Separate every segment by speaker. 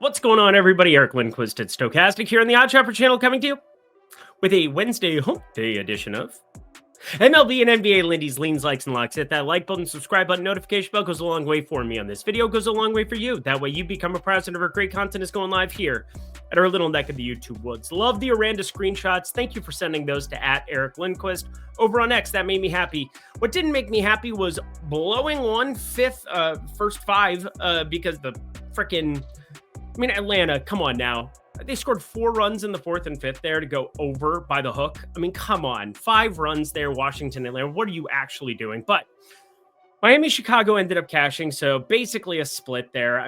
Speaker 1: What's going on, everybody? Eric Lindquist at Stochastic here on the Odd Shopper channel, coming to you with a Wednesday hump day edition of MLB and NBA Lindy's Leans, Likes, and Locks. Hit that like button, subscribe button, notification bell goes a long way for me on this video, goes a long way for you. That way you become a proud center of our great content is going live here at our little neck of the YouTube woods. Love the Aranda screenshots. Thank you for sending those to @Eric Lindquist over on X. That made me happy. What didn't make me happy was blowing 1/5 first five because the freaking... Atlanta, come on now. They scored 4 runs in the 4th and 5th there to go over by the hook. Come on. 5 runs there, Washington, Atlanta. What are you actually doing? But Miami, Chicago ended up cashing, so basically a split there.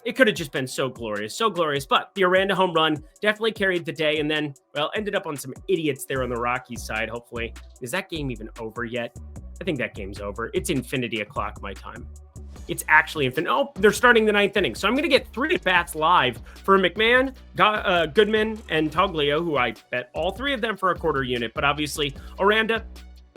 Speaker 1: It could have just been so glorious. But the Aranda home run definitely carried the day and then, well, ended up on some idiots there on the Rockies side, hopefully. Is that game even over yet? I think that game's over. It's infinity o'clock my time. It's actually infinite. Oh, they're starting the 9th inning. So I'm going to get 3 at-bats live for McMahon, Goodman, and Toglio, who I bet all 3 of them for a quarter unit. But obviously, Aranda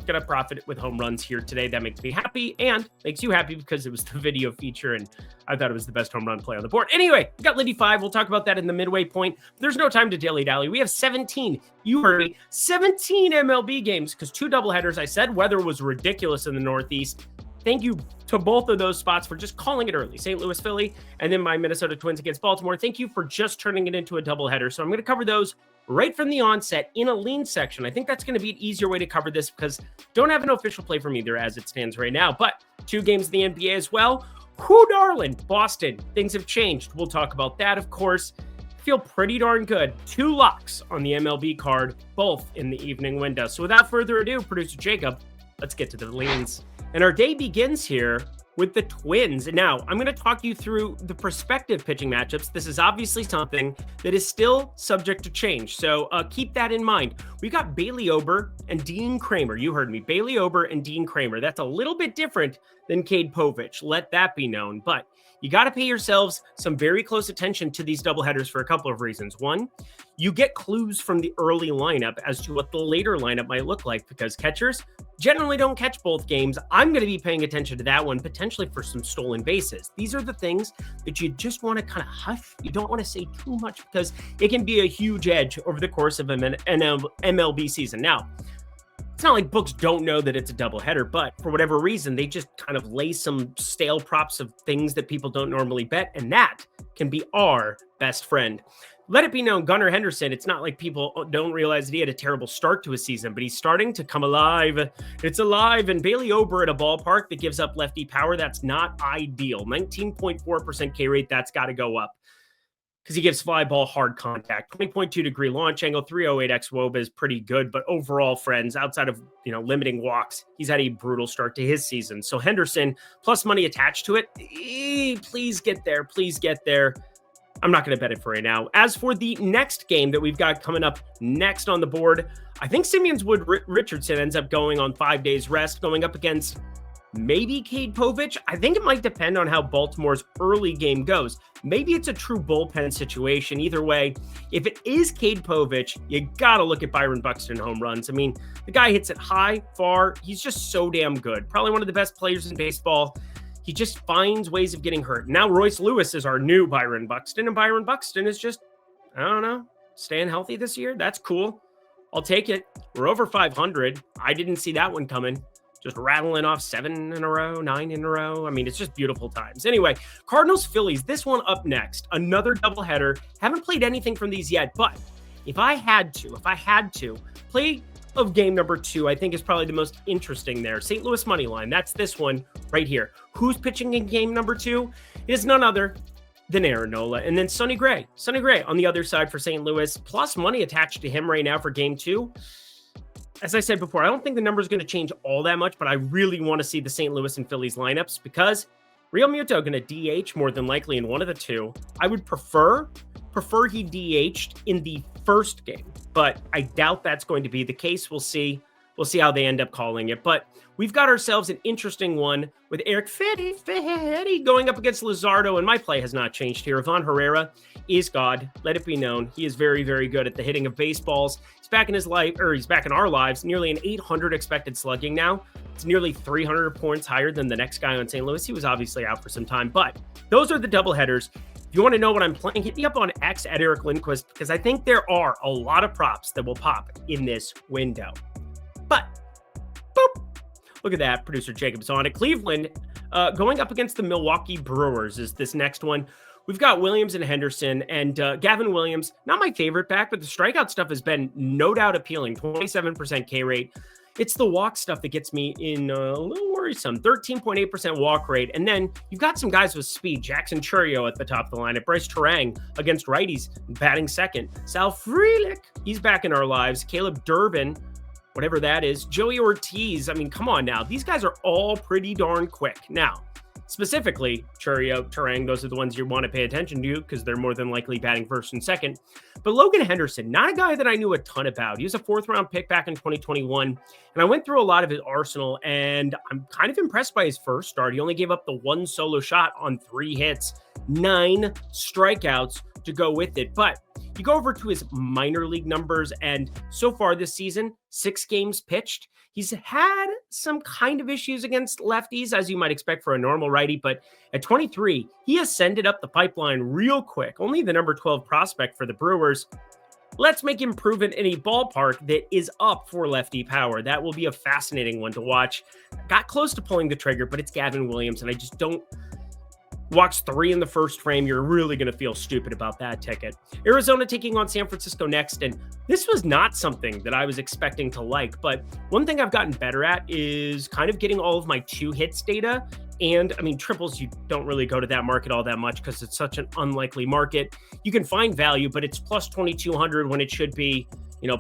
Speaker 1: going to profit with home runs here today. That makes me happy and makes you happy because it was the video feature and I thought it was the best home run play on the board. Anyway, we got Lindy 5. We'll talk about that in the midway point. There's no time to dilly-dally. We have 17. You heard me. 17 MLB games because 2 doubleheaders. I said weather was ridiculous in the Northeast. Thank you to both of those spots for just calling it early. St. Louis, Philly, and then my Minnesota Twins against Baltimore. Thank you for just turning it into a doubleheader. So I'm going to cover those right from the onset in a lean section. I think that's going to be an easier way to cover this because don't have an official play from either as it stands right now. But 2 games in the NBA as well. Whoo, darling, Boston. Things have changed. We'll talk about that, of course. Feel pretty darn good. 2 locks on the MLB card, both in the evening window. So without further ado, producer Jacob, let's get to the leans. And our day begins here with the Twins. Now, I'm going to talk you through the prospective pitching matchups. This is obviously something that is still subject to change, so keep that in mind. We got Bailey Ober and Dean Kramer. You heard me. Bailey Ober and Dean Kramer. That's a little bit different than Cade Povich. Let that be known. But you got to pay yourselves some very close attention to these doubleheaders for a couple of reasons. One, you get clues from the early lineup as to what the later lineup might look like because catchers generally don't catch both games. I'm going to be paying attention to that one, potentially for some stolen bases. These are the things that you just want to kind of hush. You don't want to say too much because it can be a huge edge over the course of an MLB season. Now, it's not like books don't know that it's a doubleheader, but for whatever reason, they just kind of lay some stale props of things that people don't normally bet, and that can be our best friend. Let it be known, Gunnar Henderson, it's not like people don't realize that he had a terrible start to his season, but he's starting to come alive. It's alive. And Bailey Ober at a ballpark that gives up lefty power, that's not ideal. 19.4% K rate, that's got to go up because he gives fly ball hard contact. 20.2 degree launch angle, 308 xWOBA is pretty good, but overall, friends, outside of limiting walks, he's had a brutal start to his season. So Henderson, plus money attached to it, please get there, please get there. I'm not going to bet it for right now. As for the next game that we've got coming up next on the board, I think Simeon's Wood Richardson ends up going on 5 days rest, going up against maybe Cade Povich. I think it might depend on how Baltimore's early game goes. Maybe it's a true bullpen situation. Either way, if it is Cade Povich, you got to look at Byron Buxton home runs. The guy hits it high, far. He's just so damn good. Probably one of the best players in baseball. He just finds ways of getting hurt. Now Royce Lewis is our new Byron Buxton, and Byron Buxton is just, I don't know, staying healthy this year. That's cool. I'll take it. We're over 500. I didn't see that one coming. Just rattling off 7 in a row, 9 in a row. it's just beautiful times. Anyway, Cardinals, Phillies, this one up next. Another doubleheader. Haven't played anything from these yet, but if I had to, play of game number 2, I think is probably the most interesting there. St. Louis money line. That's this one right here. Who's pitching in game number 2? It is none other than Aaron Nola. And then Sonny Gray. Sonny Gray on the other side for St. Louis. Plus money attached to him right now for game 2. As I said before, I don't think the number is going to change all that much, but I really want to see the St. Louis and Phillies lineups because Real Muto going to DH more than likely in one of the 2. I would prefer he DH'd in the first game, but I doubt that's going to be the case. We'll see. We'll see how they end up calling it. But we've got ourselves an interesting one with Eric Fetty going up against Luzardo, and my play has not changed here. Ivan Herrera is God. Let it be known. He is very, very good at the hitting of baseballs. He's back in his life, or he's back in our lives. Nearly an 800 expected slugging now. It's nearly 300 points higher than the next guy on St. Louis. He was obviously out for some time, but those are the doubleheaders. If you want to know what I'm playing, hit me up on X at Eric Lindquist, because I think there are a lot of props that will pop in this window. But, boop, look at that. Producer Jacob's on it. Cleveland going up against the Milwaukee Brewers is this next one. We've got Williams and Henderson, and Gavin Williams, not my favorite back, but the strikeout stuff has been no doubt appealing. 27% K rate. It's the walk stuff that gets me in a little worrisome. 13.8% walk rate. And then you've got some guys with speed. Jackson Chourio at the top of the lineup. Bryce Terang against righties, batting second. Sal Frelick, he's back in our lives. Caleb Durbin, whatever that is. Joey Ortiz. I mean, come on now. These guys are all pretty darn quick. Now, specifically, Chourio, Terang, those are the ones you want to pay attention to because they're more than likely batting first and second. But Logan Henderson, not a guy that I knew a ton about. He was a fourth-round pick back in 2021, and I went through a lot of his arsenal, and I'm kind of impressed by his first start. He only gave up the one solo shot on 3 hits, 9 strikeouts to go with it. But you go over to his minor league numbers, and so far this season, 6 games pitched. He's had some kind of issues against lefties, as you might expect for a normal righty, but at 23, he ascended up the pipeline real quick. Only the number 12 prospect for the Brewers. Let's make him prove it in a ballpark that is up for lefty power. That will be a fascinating one to watch. Got close to pulling the trigger, but it's Gavin Williams, and I just don't. Walks 3 in the first frame. You're really going to feel stupid about that ticket. Arizona taking on San Francisco next. And this was not something that I was expecting to like. But one thing I've gotten better at is kind of getting all of my 2 hits data. And I mean, triples, you don't really go to that market all that much because it's such an unlikely market. You can find value, but it's plus 2,200 when it should be,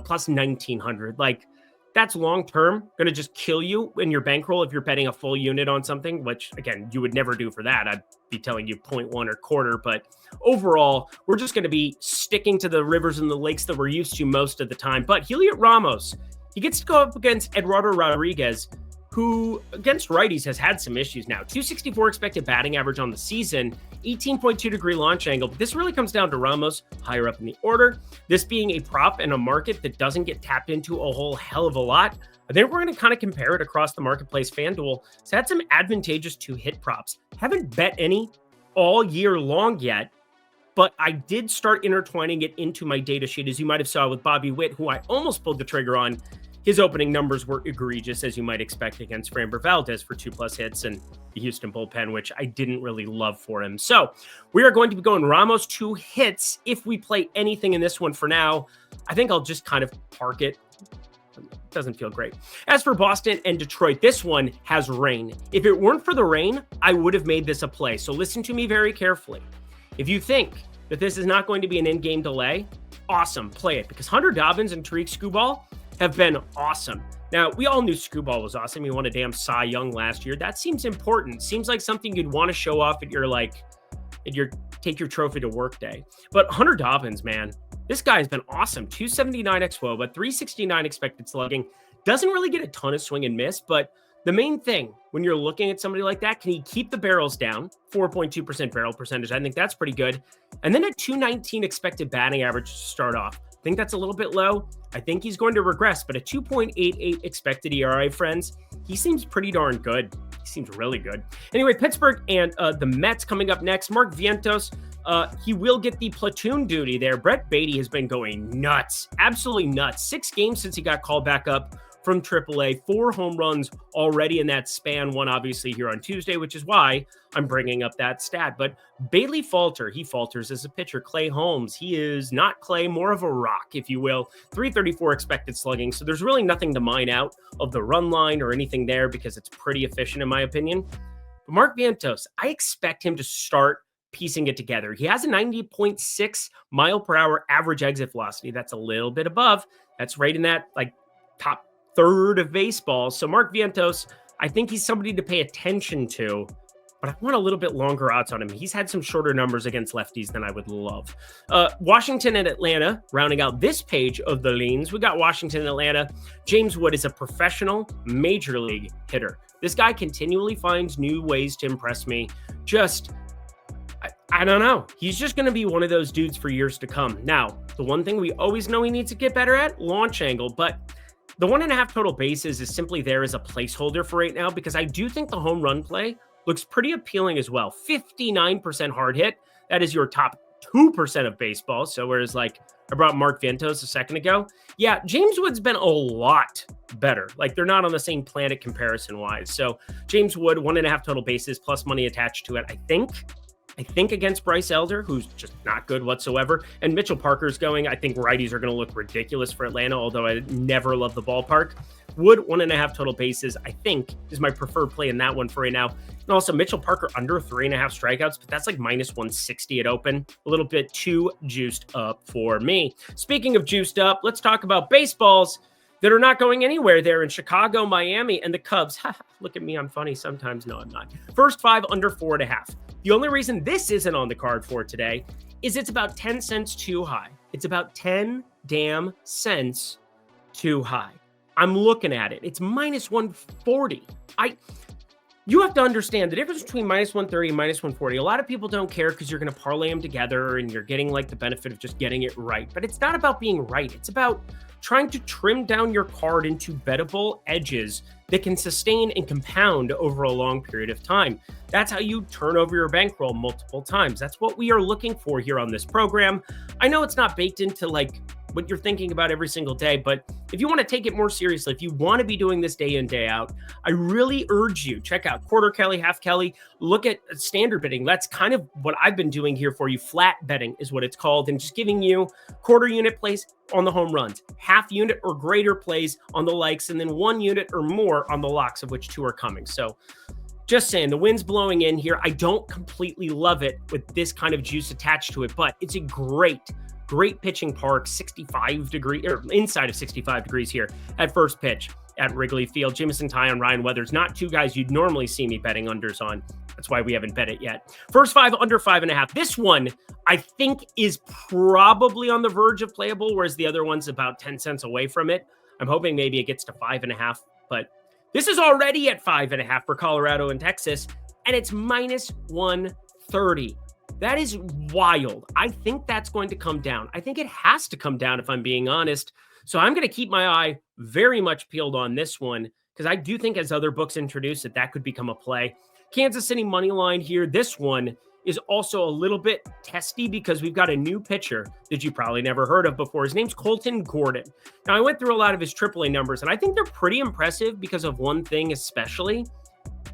Speaker 1: plus 1,900. Like, that's long-term going to just kill you in your bankroll if you're betting a full unit on something, which, again, you would never do for that. I'd be telling you 0.1 or quarter. But overall, we're just going to be sticking to the rivers and the lakes that we're used to most of the time. But Heliot Ramos, he gets to go up against Eduardo Rodriguez, who against righties has had some issues now. 264 expected batting average on the season, 18.2 degree launch angle. But this really comes down to Ramos higher up in the order. This being a prop in a market that doesn't get tapped into a whole hell of a lot. I think we're going to kind of compare it across the marketplace. FanDuel has had some advantageous 2-hit props. Haven't bet any all year long yet, but I did start intertwining it into my data sheet, as you might have saw with Bobby Witt, who I almost pulled the trigger on. His opening numbers were egregious, as you might expect, against Framber Valdez for 2+ hits and the Houston bullpen, which I didn't really love for him. So we are going to be going Ramos 2 hits if we play anything in this one for now. I think I'll just kind of park it. Doesn't feel great. As for Boston and Detroit, this one has rain. If it weren't for the rain, I would have made this a play. So listen to me very carefully. If you think that this is not going to be an in-game delay, awesome, play it. Because Hunter Dobbins and Tariq Skubal have been awesome. Now, we all knew Skubal was awesome. He won a damn Cy Young last year. That seems important. Seems like something you'd want to show off at your take your trophy to work day. But Hunter Dobbins, man, this guy's been awesome. 279 xWOBA, but 369 expected slugging. Doesn't really get a ton of swing and miss, but the main thing when you're looking at somebody like that, can he keep the barrels down? 4.2% barrel percentage. I think that's pretty good. And then a 219 expected batting average to start off. I think that's a little bit low. I think he's going to regress, but a 2.88 expected ERA, friends, he seems pretty darn good. He seems really good. Anyway, Pittsburgh and the Mets coming up next. Mark Vientos, he will get the platoon duty there. Brett Beatty has been going nuts, absolutely nuts. 6 games since he got called back up from AAA, 4 home runs already in that span, one obviously here on Tuesday, which is why I'm bringing up that stat. But Bailey he falters as a pitcher. Clay Holmes, he is not Clay, more of a rock, if you will. 334 expected slugging, so there's really nothing to mine out of the run line or anything there because it's pretty efficient in my opinion. But Mark Vientos, I expect him to start piecing it together. He has a 90.6 mile per hour average exit velocity. That's a little bit above. That's right in that top third of baseball. So Mark Vientos, I think he's somebody to pay attention to, but I want a little bit longer odds on him. He's had some shorter numbers against lefties than I would love. Washington and Atlanta, rounding out this page of the leans. We got Washington and Atlanta. James Wood is a professional major league hitter. This guy continually finds new ways to impress me. I don't know. He's just going to be one of those dudes for years to come. Now, the one thing we always know he needs to get better at, launch angle, but the 1.5 total bases is simply there as a placeholder for right now because I do think the home run play looks pretty appealing as well. 59% hard hit. That is your top 2% of baseball. So whereas like I brought Mark Vientos a second ago, yeah, James Wood's been a lot better. Like they're not on the same planet comparison wise. So James Wood, 1.5 total bases plus money attached to it. I think against Bryce Elder, who's just not good whatsoever. And Mitchell Parker's going. I think righties are going to look ridiculous for Atlanta, although I never love the ballpark. Wood, 1.5 total bases, I think, is my preferred play in that one for right now. And also Mitchell Parker under 3.5 strikeouts, but that's like minus 160 at open. A little bit too juiced up for me. Speaking of juiced up, let's talk about baseballs that are not going anywhere there in Chicago, Miami, and the Cubs. Look at me, I'm funny sometimes. No, I'm not. First 5 under 4.5. The only reason this isn't on the card for today is it's about 10 cents too high. It's about 10 damn cents too high. I'm looking at it. It's minus 140. You have to understand the difference between minus 130 and minus 140. A lot of people don't care because you're going to parlay them together and you're getting like the benefit of just getting it right. But it's not about being right. It's about trying to trim down your card into bettable edges that can sustain and compound over a long period of time. That's how you turn over your bankroll multiple times. That's what we are looking for here on this program. I know it's not baked into like what you're thinking about every single day, but if you want to take it more seriously, if you want to be doing this day in, day out, I really urge you, check out Quarter Kelly, Half Kelly, look at standard betting. That's kind of what I've been doing here for you. Flat betting is what it's called, and just giving you quarter unit plays on the home runs, half unit or greater plays on the likes, and then 1 unit or more on the locks, of which 2 are coming. So just saying, the wind's blowing in here. I don't completely love it with this kind of juice attached to it, but it's a great pitching park, 65 degrees or inside of 65 degrees here at first pitch at Wrigley Field. Jamison Tyon, Ryan Weathers, not 2 guys you'd normally see me betting unders on. That's why we haven't bet it yet. First 5 under 5.5. This one I think is probably on the verge of playable, whereas the other one's about 10 cents away from it. I'm hoping maybe it gets to 5.5, but this is already at 5.5 for Colorado and Texas, and it's minus 130. That is wild. I think that's going to come down. I think it has to come down if I'm being honest. So I'm going to keep my eye very much peeled on this one because I do think as other books introduce it, that could become a play. Kansas City money line here. This one is also a little bit testy because we've got a new pitcher that you probably never heard of before. His name's Colton Gordon. Now, I went through a lot of his AAA numbers, and I think they're pretty impressive because of one thing especially.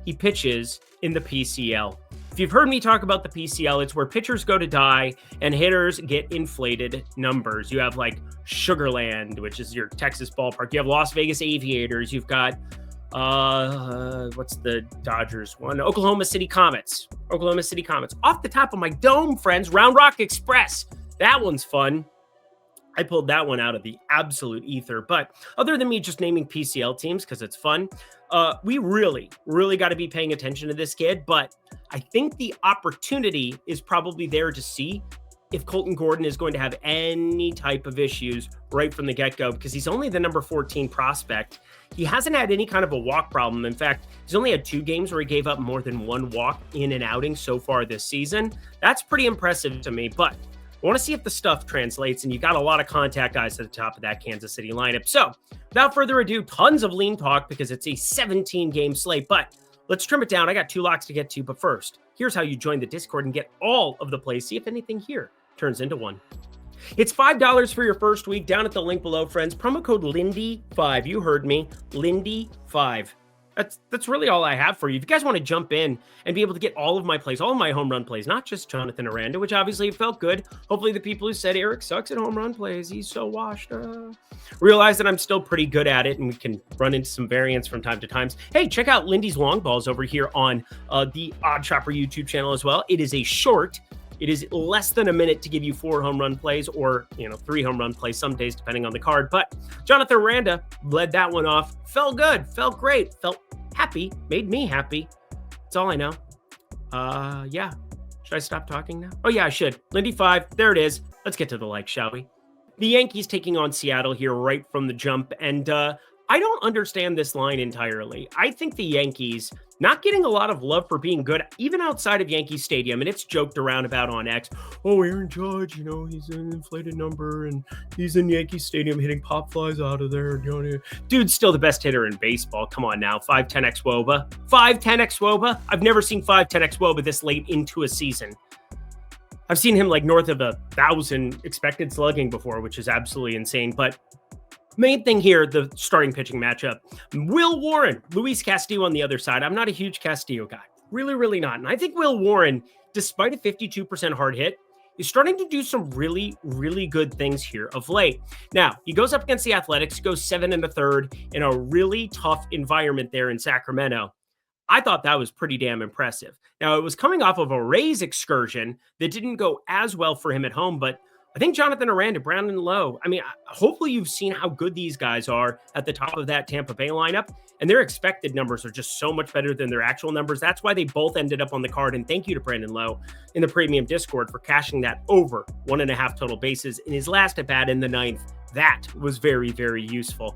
Speaker 1: He pitches in the PCL. If you've heard me talk about the PCL, it's where pitchers go to die and hitters get inflated numbers. You have like Sugarland, which is your Texas ballpark. You have Las Vegas Aviators. You've got, what's the Dodgers one? Oklahoma City Comets. Off the top of my dome, friends, Round Rock Express. That one's fun. I pulled that one out of the absolute ether. But other than me just naming PCL teams because it's fun, we really got to be paying attention to this kid. But I think the opportunity is probably there to see if Colton Gordon is going to have any type of issues right from the get-go because he's only the number 14 prospect. He hasn't had any kind of a walk problem. In fact, he's only had 2 games where he gave up more than 1 walk in an outing so far this season. That's pretty impressive to me, but I want to see if the stuff translates, and you got a lot of contact guys at the top of that Kansas City lineup. So without further ado, tons of lean talk because it's a 17-game slate, but let's trim it down. I got 2 locks to get to, but first, here's how you join the Discord and get all of the plays. See if anything here turns into one. It's $5 for your first week down at the link below, friends. Promo code Lindy5. You heard me, Lindy5. That's really all I have for you. If you guys want to jump in and be able to get all of my plays, all of my home run plays, not just Jonathan Aranda, which obviously felt good. Hopefully the people who said Eric sucks at home run plays, he's so washed, realize that I'm still pretty good at it and we can run into some variants from time to time. Hey, check out Lindy's Long Balls over here on the Odd Chopper YouTube channel as well. It is a short. It is less than a minute to give you 4 home run plays or, 3 home run plays some days, depending on the card. But Jonathan Aranda led that one off. Felt good. Felt great. Felt happy. Made me happy. That's all I know. Yeah. Should I stop talking now? Oh, yeah, I should. Lindy 5. There it is. Let's get to the like, shall we? The Yankees taking on Seattle here right from the jump. And I don't understand this line entirely. I think the Yankees not getting a lot of love for being good, even outside of Yankee Stadium. And it's joked around about on X. Oh, Aaron Judge, he's an inflated number and he's in Yankee Stadium hitting pop flies out of there. Dude's still the best hitter in baseball. Come on now. 5'10" xwOBA. 5'10" xwOBA. I've never seen 5'10" xwOBA this late into a season. I've seen him like north of 1,000 expected slugging before, which is absolutely insane. But main thing here, the starting pitching matchup. Will Warren, Luis Castillo on the other side. I'm not a huge Castillo guy. Really, really not. And I think Will Warren, despite a 52% hard hit, is starting to do some really, really good things here of late. Now, he goes up against the Athletics, goes 7 1/3 in a really tough environment there in Sacramento. I thought that was pretty damn impressive. Now, it was coming off of a Rays excursion that didn't go as well for him at home, but I think Jonathan Aranda, Brown and Lowe, I mean, hopefully you've seen how good these guys are at the top of that Tampa Bay lineup, and their expected numbers are just so much better than their actual numbers. That's why they both ended up on the card, and thank you to Brandon Lowe in the premium Discord for cashing that over 1.5 total bases in his last at-bat in the 9th. That was very, very useful.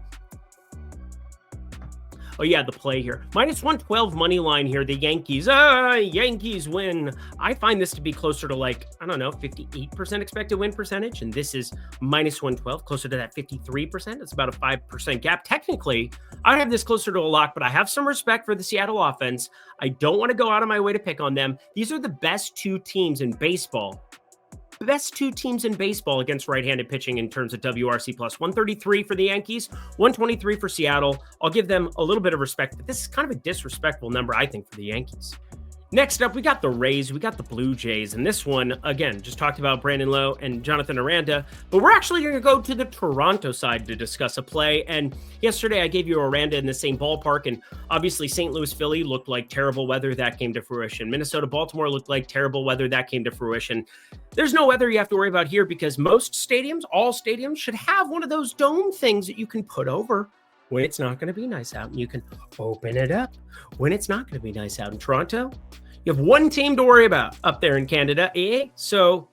Speaker 1: Oh, yeah, the play here. -112 money line here. The Yankees. Yankees win. I find this to be closer to like, I don't know, 58% expected win percentage. And this is -112, closer to that 53%. It's about a 5% gap. Technically, I have this closer to a lock, but I have some respect for the Seattle offense. I don't want to go out of my way to pick on them. These are the best two teams in baseball. Best two teams in baseball against right-handed pitching in terms of WRC plus. 133 for the Yankees, 123 for Seattle. I'll give them a little bit of respect, but this is kind of a disrespectful number, I think, for the Yankees. Next up, we got the Rays, we got the Blue Jays, and this one, again, just talked about Brandon Lowe and Jonathan Aranda, but we're actually going to go to the Toronto side to discuss a play, and yesterday I gave you Aranda in the same ballpark, and obviously St. Louis, Philly looked like terrible weather, that came to fruition. Minnesota, Baltimore looked like terrible weather, that came to fruition. There's no weather you have to worry about here because most stadiums, all stadiums, should have one of those dome things that you can put over when it's not going to be nice out, and you can open it up when it's not going to be nice out. In Toronto, you have one team to worry about up there in Canada, so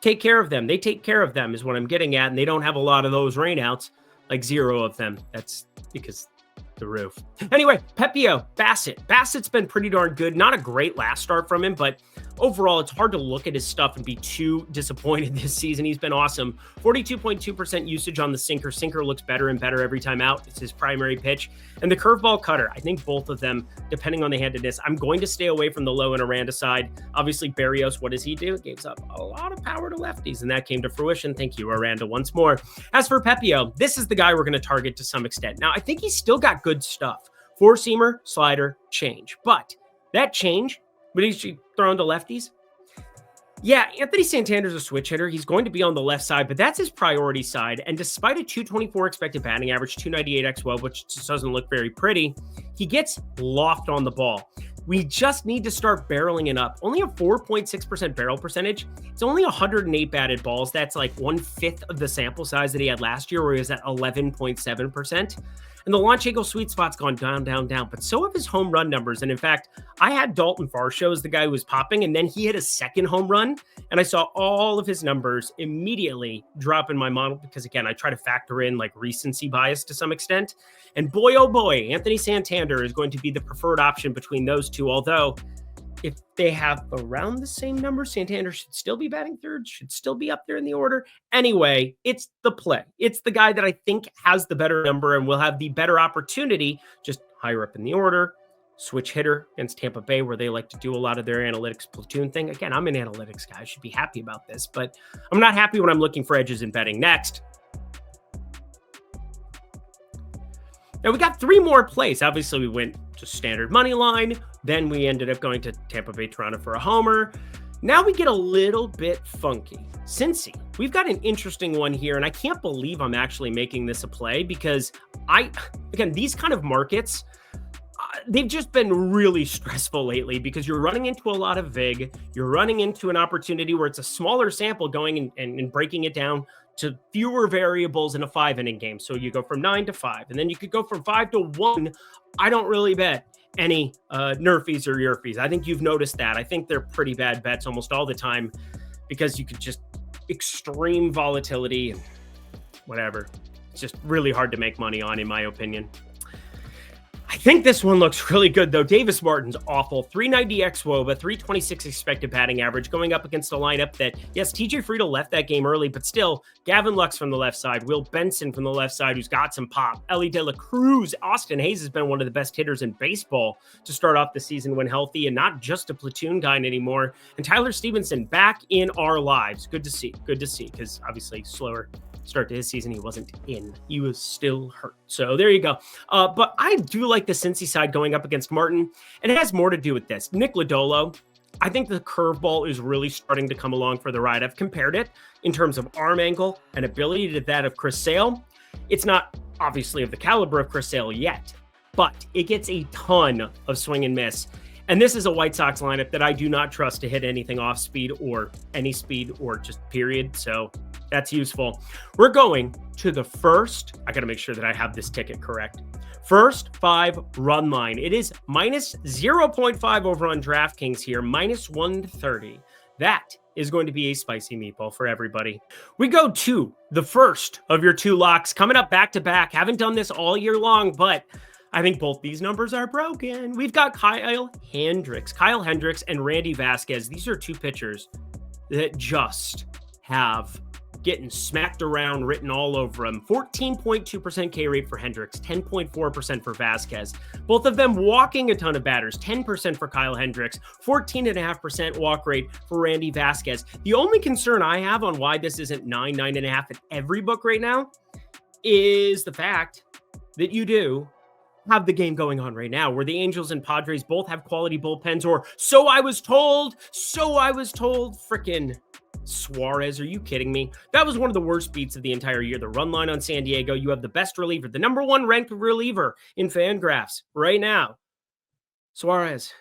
Speaker 1: take care of them. They take care of them is what I'm getting at, and they don't have a lot of those rainouts, like 0 of them. That's because the roof. Anyway, Pepio, Bassett. Bassett's been pretty darn good. Not a great last start from him, but overall, it's hard to look at his stuff and be too disappointed this season. He's been awesome. 42.2% usage on the sinker. Sinker looks better and better every time out. It's his primary pitch. And the curveball cutter, I think both of them, depending on the handedness, I'm going to stay away from the Low and Aranda side. Obviously, Barrios, what does he do? Gives up a lot of power to lefties, and that came to fruition. Thank you, Aranda, once more. As for Pepio, this is the guy we're going to target to some extent. Now, I think he's still got good stuff. Four-seamer, slider, change. But that change, but he's thrown to lefties. Yeah, Anthony Santander's a switch hitter. He's going to be on the left side, but that's his priority side. And despite a 224 expected batting average, 298 xWOB, which just doesn't look very pretty, he gets loft on the ball. We just need to start barreling it up. Only a 4.6% barrel percentage. It's only 108 batted balls. That's like 1/5 of the sample size that he had last year, where he was at 11.7%. And the launch angle sweet spot's gone down, down, down. But so have his home run numbers. And in fact, I had Dalton Varsho as the guy who was popping, and then he hit a second home run. And I saw all of his numbers immediately drop in my model because, again, I try to factor in like recency bias to some extent. And boy, oh boy, Anthony Santander is going to be the preferred option between those two. Although, if they have around the same number, Santander should still be batting third, should still be up there in the order. Anyway, it's the play. It's the guy that I think has the better number and will have the better opportunity, just higher up in the order. Switch hitter against Tampa Bay, where they like to do a lot of their analytics platoon thing. Again, I'm an analytics guy. I should be happy about this, but I'm not happy when I'm looking for edges in betting. Next. Now, we got 3 more plays. Obviously, we went to standard money line. Then we ended up going to Tampa Bay, Toronto for a homer. Now we get a little bit funky. Cincy. We've got an interesting one here, and I can't believe I'm actually making this a play because again, these kind of markets, they've just been really stressful lately because you're running into a lot of VIG. You're running into an opportunity where it's a smaller sample going and breaking it down to fewer variables in a 5-inning game. So you go from 9 to 5, and then you could go from 5 to 1. I don't really bet any nerfies or yerfies. I think you've noticed that. I think they're pretty bad bets almost all the time because you could just extreme volatility and whatever. It's just really hard to make money on, in my opinion. I think this one looks really good, though. Davis Martin's awful. 390 xWOBA, 326 expected batting average, going up against a lineup that, yes, TJ Friedel left that game early, but still, Gavin Lux from the left side, Will Benson from the left side, who's got some pop, Ellie De La Cruz. Austin Hayes has been one of the best hitters in baseball to start off the season when healthy, and not just a platoon guy anymore. And Tyler Stevenson back in our lives. Good to see, because obviously slower start to his season, he wasn't in. He was still hurt. So there you go. But I do like the Cincy side going up against Martin, and it has more to do with this. Nick Lodolo, I think the curveball is really starting to come along for the ride. I've compared it in terms of arm angle and ability to that of Chris Sale. It's not obviously of the caliber of Chris Sale yet, but it gets a ton of swing and miss. And this is a White Sox lineup that I do not trust to hit anything off speed or any speed or just period. So that's useful. We're going to the first, I got to make sure that I have this ticket correct. First 5 run line. It is minus 0.5 over on DraftKings here, minus 130. That is going to be a spicy meatball for everybody. We go to the first of your 2 locks coming up back to back. Haven't done this all year long, but I think both these numbers are broken. We've got Kyle Hendricks and Randy Vasquez. These are 2 pitchers that just have getting smacked around, written all over them. 14.2% K rate for Hendricks, 10.4% for Vasquez. Both of them walking a ton of batters, 10% for Kyle Hendricks, 14.5% walk rate for Randy Vasquez. The only concern I have on why this isn't 9.5 at every book right now is the fact that you do have the game going on right now where the Angels and Padres both have quality bullpens, or so I was told. Frickin' Suarez, are you kidding me? That was one of the worst beats of the entire year. The run line on San Diego. You have the best reliever, the number 1 ranked reliever in Fangraphs right now. Suarez.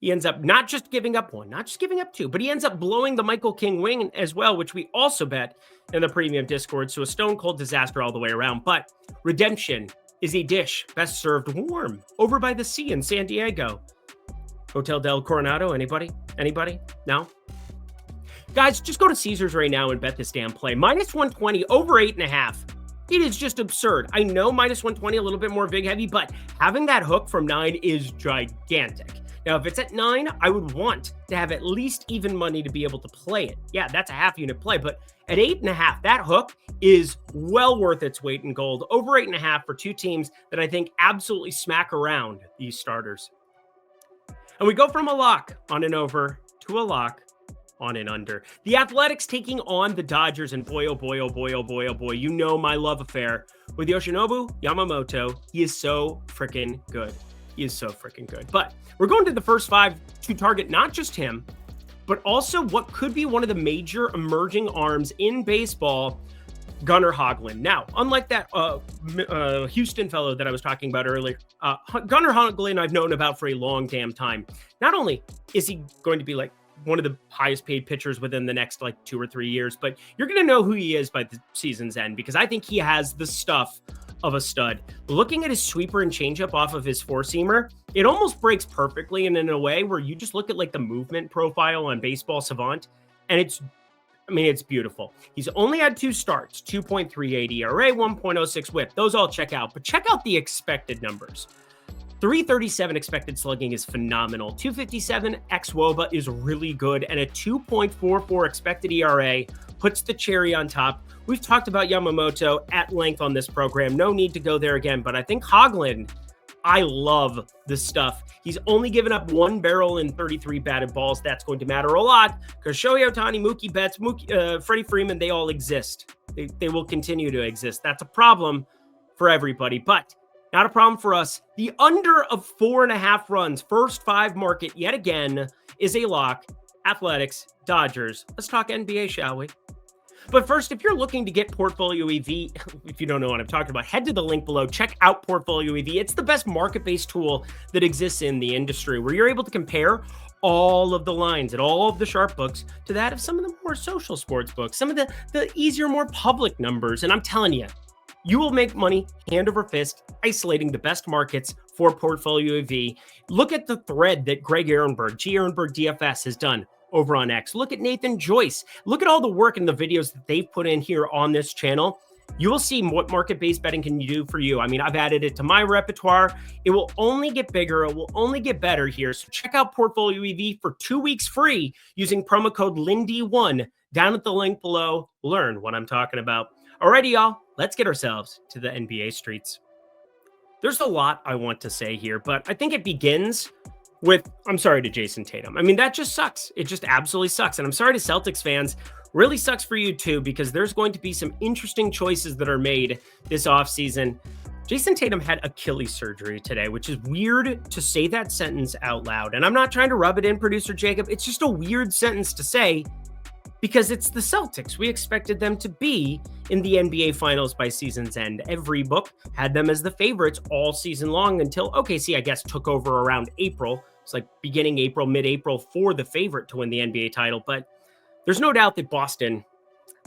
Speaker 1: He ends up not just giving up 1, not just giving up 2, but he ends up blowing the Michael King wing as well, which we also bet in the premium Discord. So a stone cold disaster all the way around. But redemption is a dish best served warm over by the sea in San Diego. Hotel del Coronado. Anybody? No? Guys, just go to Caesars right now and bet this damn play. Minus 120 over 8.5. It is just absurd. I know minus 120 a little bit more vig heavy, but having that hook from 9 is gigantic. Now, if it's at 9, I would want to have at least even money to be able to play it. Yeah, that's a half unit play, but at 8.5, that hook is well worth its weight in gold. Over 8.5 for 2 teams that I think absolutely smack around these starters. And we go from a lock on an over to a lock on and under. The Athletics taking on the Dodgers, and boy, oh boy, oh boy, oh boy, oh boy, you know my love affair with Yoshinobu Yamamoto. He is so freaking good. But we're going to the first 5 to target not just him, but also what could be one of the major emerging arms in baseball, Gunnar Hoglund. Now, unlike that Houston fellow that I was talking about earlier, Gunnar Hoglund I've known about for a long damn time. Not only is he going to be like one of the highest paid pitchers within the next 2 or 3 years, but you're going to know who he is by the season's end, because I think he has the stuff of a stud. Looking at his sweeper and changeup off of his 4-seamer, it almost breaks perfectly, and in a way where you just look at the movement profile on Baseball Savant, and it's beautiful. He's only had 2 starts, 2.38 ERA, 1.06 whip. Those all check out, but check out the expected numbers. 337 expected slugging is phenomenal. 257 xWOBA is really good, and a 2.44 expected ERA puts the cherry on top. We've talked about Yamamoto at length on this program. No need to go there again, but I think Hoglund, I love the stuff. He's only given up 1 barrel in 33 batted balls. That's going to matter a lot because Shohei Ohtani, Mookie Betts, Freddie Freeman, they all exist. They will continue to exist. That's a problem for everybody, but not a problem for us. The under of 4.5 runs, first 5 market yet again is a lock. Athletics, Dodgers. Let's talk NBA, shall we? But first, if you're looking to get Portfolio EV, if you don't know what I'm talking about, head to the link below. Check out Portfolio EV. It's the best market-based tool that exists in the industry, where you're able to compare all of the lines and all of the sharp books to that of some of the more social sports books, some of the easier, more public numbers. And I'm telling you, you will make money hand over fist isolating the best markets for Portfolio EV. Look at the thread that Greg Ehrenberg, G. Ehrenberg DFS, has done over on X. Look at Nathan Joyce. Look at all the work and the videos that they've put in here on this channel. you will see what market-based betting can do for you. I mean, I've added it to my repertoire. It will only get bigger. It will only get better here. So check out Portfolio EV for 2 weeks free using promo code Lindy1 down at the link below. Learn what I'm talking about. Alrighty, y'all, let's get ourselves to the NBA streets. There's a lot I want to say here, but I think it begins with, I'm sorry to Jason Tatum. I mean, that just sucks. It just absolutely sucks. And I'm sorry to Celtics fans. Really sucks for you too, because there's going to be some interesting choices that are made this offseason. Jason Tatum had Achilles surgery today, which is weird to say that sentence out loud. And I'm not trying to rub it in, producer Jacob. It's just a weird sentence to say because it's the Celtics. We expected them to be in the NBA Finals by season's end. Every book had them as the favorites all season long until OKC, I guess, took over around April. It's like beginning April, mid-April for the favorite to win the NBA title. But there's no doubt that Boston,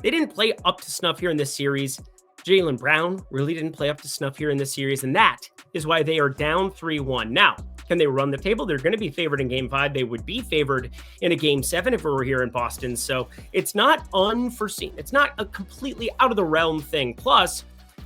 Speaker 1: they didn't play up to snuff here in this series. Jaylen Brown really didn't play up to snuff here in this series, and that is why they are down 3-1. Now, can they run the table? They're going to be favored in Game 5. They would be favored in a Game 7 if we were here in Boston. So it's not unforeseen. It's not a completely out of the realm thing. Plus,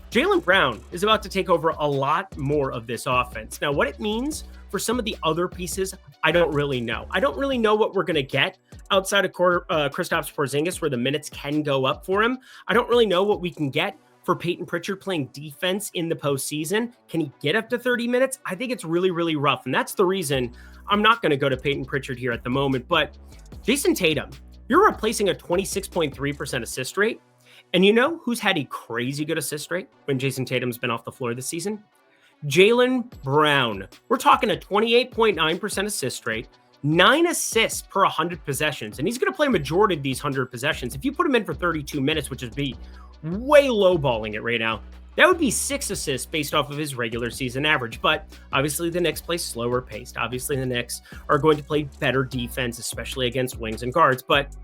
Speaker 1: Jaylen Brown is about to take over a lot more of this offense. Now, what it means for some of the other pieces, I don't really know. I don't really know what we're going to get outside of Kristaps Porzingis, where the minutes can go up for him. I don't really know what we can get for Peyton Pritchard playing defense in the postseason. Can he get up to 30 minutes? I think it's really, really rough. And that's the reason I'm not going to go to Peyton Pritchard here at the moment. But Jason Tatum, you're replacing a 26.3% assist rate. And you know who's had a crazy good assist rate when Jason Tatum's been off the floor this season? Jaylen Brown. We're talking a 28.9% assist rate, 9 assists per 100 possessions. And he's going to play a majority of these 100 possessions. If you put him in for 32 minutes, which would be way lowballing it right now, that would be 6 assists based off of his regular season average. But obviously the Knicks play slower paced. Obviously the Knicks are going to play better defense, especially against wings and guards. But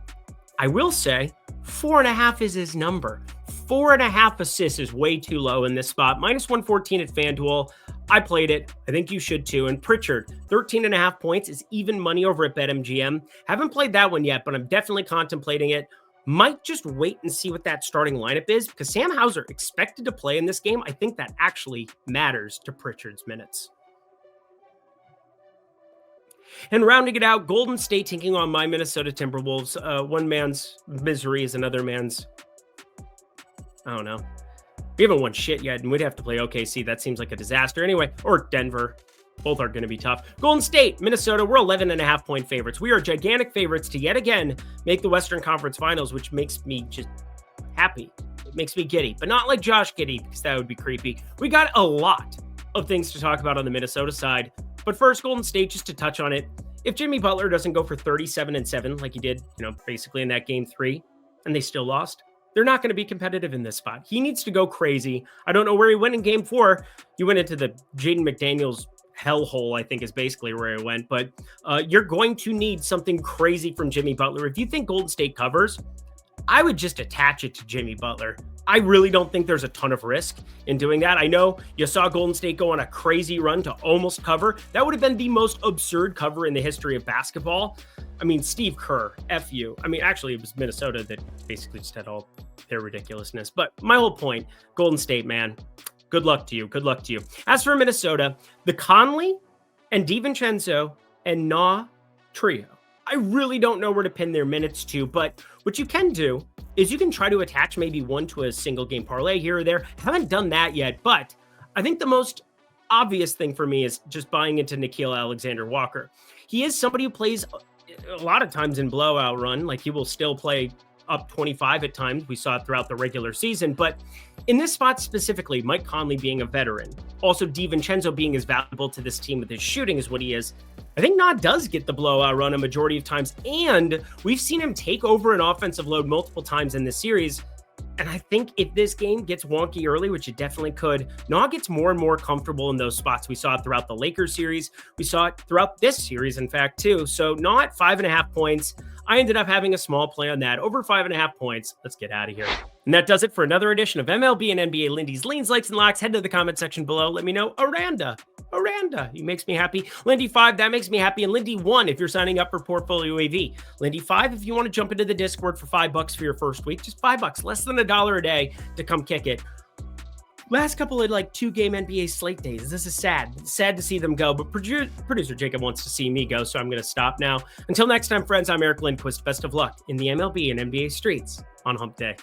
Speaker 1: I will say 4.5 is his number. 4.5 assists is way too low in this spot. Minus 114 at FanDuel. I played it. I think you should too. And Pritchard, 13.5 points is even money over at BetMGM. Haven't played that one yet, but I'm definitely contemplating it. Might just wait and see what that starting lineup is because Sam Hauser expected to play in this game. I think that actually matters to Pritchard's minutes. And rounding it out, Golden State taking on my Minnesota Timberwolves. One man's misery is another man's, I don't know. We haven't won shit yet, and we'd have to play OKC. That seems like a disaster. Anyway, or Denver. Both are going to be tough. Golden State, Minnesota, we're 11.5 point favorites. We are gigantic favorites to yet again make the Western Conference Finals, which makes me just happy. It makes me giddy, but not like Josh giddy because that would be creepy. We got a lot of things to talk about on the Minnesota side. But first, Golden State, just to touch on it. If Jimmy Butler doesn't go for 37-7 like he did, basically in that Game 3, and they still lost, they're not going to be competitive in this spot. He needs to go crazy. I don't know where he went in Game 4. He went into the Jaden McDaniels hellhole, I think is basically where it went. But you're going to need something crazy from Jimmy Butler. If you think Golden State covers, I would just attach it to Jimmy Butler. I really don't think there's a ton of risk in doing that. I know you saw Golden State go on a crazy run to almost cover. That would have been the most absurd cover in the history of basketball. I mean, Steve Kerr, F you. I mean, actually, it was Minnesota that basically just had all their ridiculousness. But my whole point, Golden State, man, good luck to you. Good luck to you. As for Minnesota, the Conley and DiVincenzo and Na trio, I really don't know where to pin their minutes to, but what you can do is you can try to attach maybe one to a single game parlay here or there. Haven't done that yet, but I think the most obvious thing for me is just buying into Nickeil Alexander-Walker. He is somebody who plays a lot of times in blowout run. Like he will still play up 25 at times. We saw it throughout the regular season, but in this spot specifically, Mike Conley being a veteran, also DiVincenzo being as valuable to this team with his shooting as what he is, I think Na does get the blowout run a majority of times, and we've seen him take over an offensive load multiple times in this series. And I think if this game gets wonky early, which it definitely could, Na gets more and more comfortable in those spots. We saw it throughout the Lakers series. We saw it throughout this series, in fact, too. So Na at 5.5 points. I ended up having a small play on that. Over 5.5 points. Let's get out of here. And that does it for another edition of MLB and NBA Lindy's Leans, Likes, and Locks. Head to the comment section below. Let me know. Aranda. He makes me happy. Lindy 5, that makes me happy. And Lindy 1, if you're signing up for Portfolio AV. Lindy 5, if you want to jump into the Discord for $5 for your first week, just $5, less than $1 a day to come kick it. Last couple of 2-game NBA slate days. This is sad. Sad to see them go, but producer Jacob wants to see me go, so I'm going to stop now. Until next time, friends, I'm Eric Lindquist. Best of luck in the MLB and NBA streets on Hump Day.